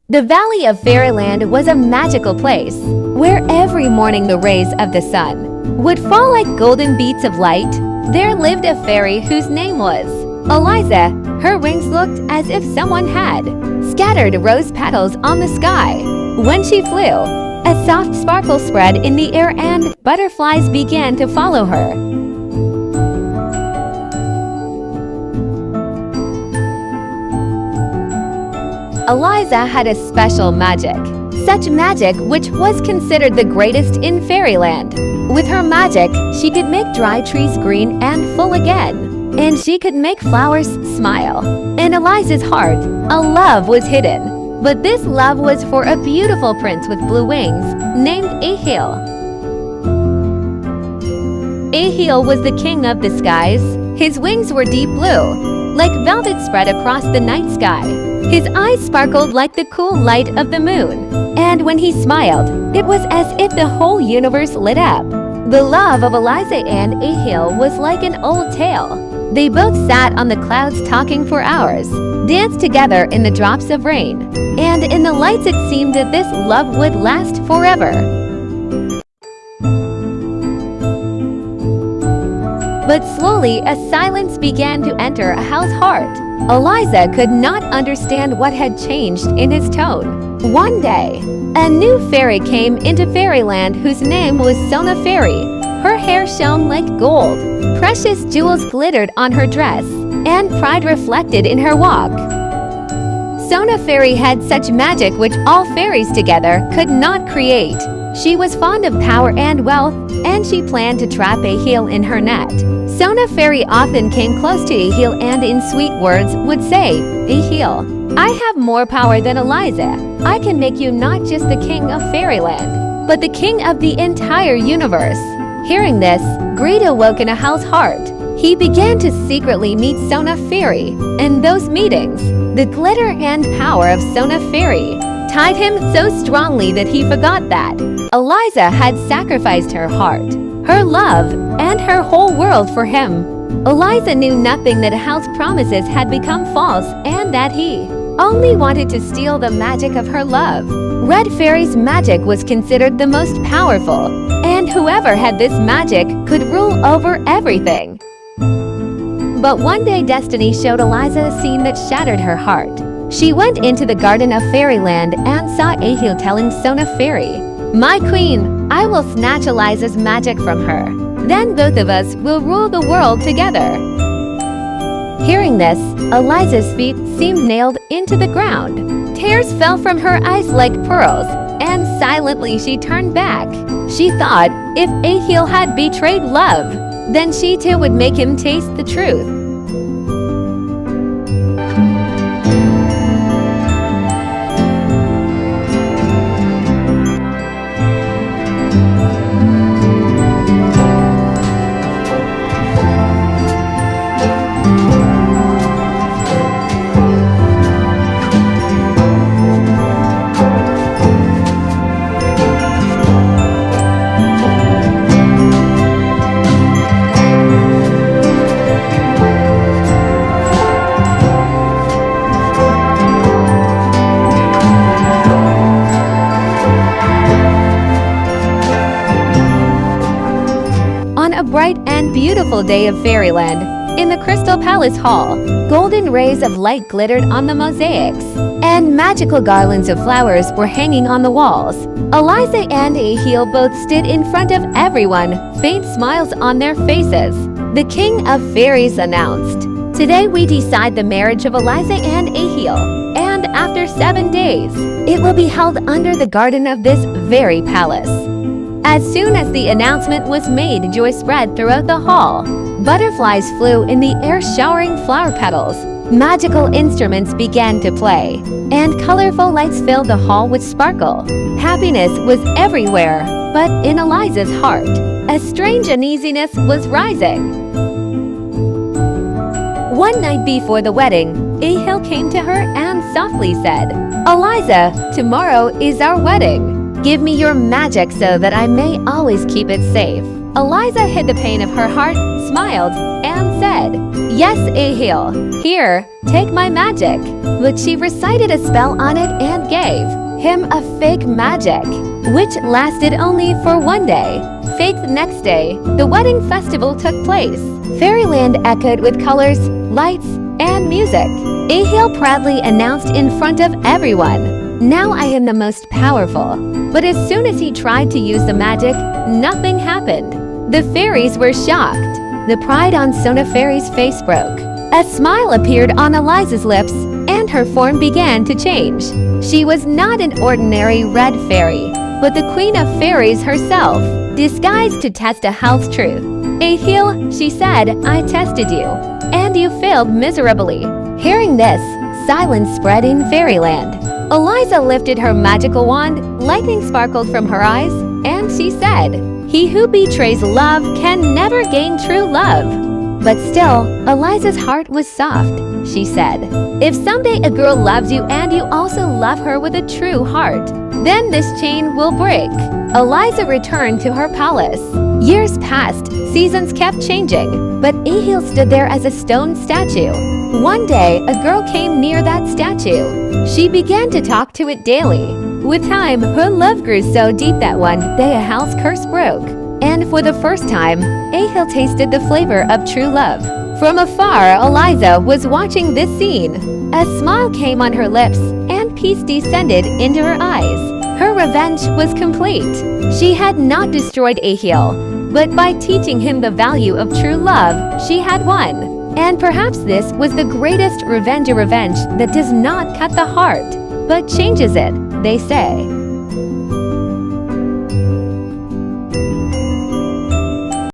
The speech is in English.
The Valley of Fairyland was a magical place, where every morning the rays of the sun would fall like golden beads of light. There lived a fairy whose name was Aliza. Her wings looked as if someone had scattered rose petals on the sky. When she flew, a soft sparkle spread in the air and butterflies began to follow her. Aliza had a special magic, such magic which was considered the greatest in Fairyland. With her magic, she could make dry trees green and full again, and she could make flowers smile. In Aliza's heart, a love was hidden, but this love was for a beautiful prince with blue wings named Ahel. Ahel was the king of the skies. His wings were deep blue, like velvet spread across the night sky. His eyes sparkled like the cool light of the moon, and when he smiled, it was as if the whole universe lit up. The love of Aliza and Ahel was like an old tale. They both sat on the clouds talking for hours, danced together in the drops of rain, and in the lights it seemed that this love would last forever. But slowly a silence began to enter Ahel's heart. Aliza could not understand what had changed in his tone. One day, a new fairy came into Fairyland whose name was Sona Fairy. Her hair shone like gold, precious jewels glittered on her dress, and pride reflected in her walk. Sona Fairy had such magic which all fairies together could not create. She was fond of power and wealth, and she planned to trap Ahel in her net. Sona Fairy often came close to Ahel and in sweet words would say, "Ahel, I have more power than Aliza. I can make you not just the king of Fairyland, but the king of the entire universe." Hearing this, greed awoke in Ahel's heart. He began to secretly meet Sona Fairy. In those meetings, the glitter and power of Sona Fairy tied him so strongly that he forgot that Aliza had sacrificed her heart, her love, and her whole world for him. Aliza knew nothing that Ahel's promises had become false and that he only wanted to steal the magic of her love. Red Fairy's magic was considered the most powerful, and whoever had this magic could rule over everything. But one day destiny showed Aliza a scene that shattered her heart. She went into the Garden of Fairyland and saw Ahel telling Sona Fairy, "My queen, I will snatch Aliza's magic from her. Then both of us will rule the world together." Hearing this, Aliza's feet seemed nailed into the ground. Tears fell from her eyes like pearls, and silently she turned back. She thought if Ahel had betrayed love, then she too would make him taste the truth. Bright and beautiful day of Fairyland, in the Crystal Palace Hall, golden rays of light glittered on the mosaics, and magical garlands of flowers were hanging on the walls. Aliza and Ahel both stood in front of everyone, faint smiles on their faces. The King of Fairies announced, "Today we decide the marriage of Aliza and Ahel, and after 7 days, it will be held under the garden of this very palace." As soon as the announcement was made, joy spread throughout the hall. Butterflies flew in the air showering flower petals. Magical instruments began to play, and colorful lights filled the hall with sparkle. Happiness was everywhere, but in Aliza's heart, a strange uneasiness was rising. One night before the wedding, Ahel came to her and softly said, "Aliza, tomorrow is our wedding. Give me your magic so that I may always keep it safe." Aliza hid the pain of her heart, smiled, and said, "Yes, Ahel, here, take my magic." But she recited a spell on it and gave him a fake magic, which lasted only for one day. Fake the next day, the wedding festival took place. Fairyland echoed with colors, lights, and music. Ahel proudly announced in front of everyone, "Now I am the most powerful." But as soon as he tried to use the magic, nothing happened. The fairies were shocked. The pride on Sona Fairy's face broke. A smile appeared on Aliza's lips, and her form began to change. She was not an ordinary red fairy, but the queen of fairies herself, disguised to test Ahel's truth. "Ahel," she said, "I tested you, and you failed miserably." Hearing this, silence spread in Fairyland. Aliza lifted her magical wand, lightning sparkled from her eyes, and she said, "He who betrays love can never gain true love." But still, Aliza's heart was soft. She said, "If someday a girl loves you and you also love her with a true heart, then this chain will break." Aliza returned to her palace. Years passed, seasons kept changing, but Ahel stood there as a stone statue. One day, a girl came near that statue. She began to talk to it daily. With time, her love grew so deep that one day Ahel's curse broke. And for the first time, Ahel tasted the flavor of true love. From afar, Aliza was watching this scene. A smile came on her lips, and peace descended into her eyes. Her revenge was complete. She had not destroyed Ahel, but by teaching him the value of true love, she had won. And perhaps this was the greatest revenge, a revenge that does not cut the heart, but changes it, they say.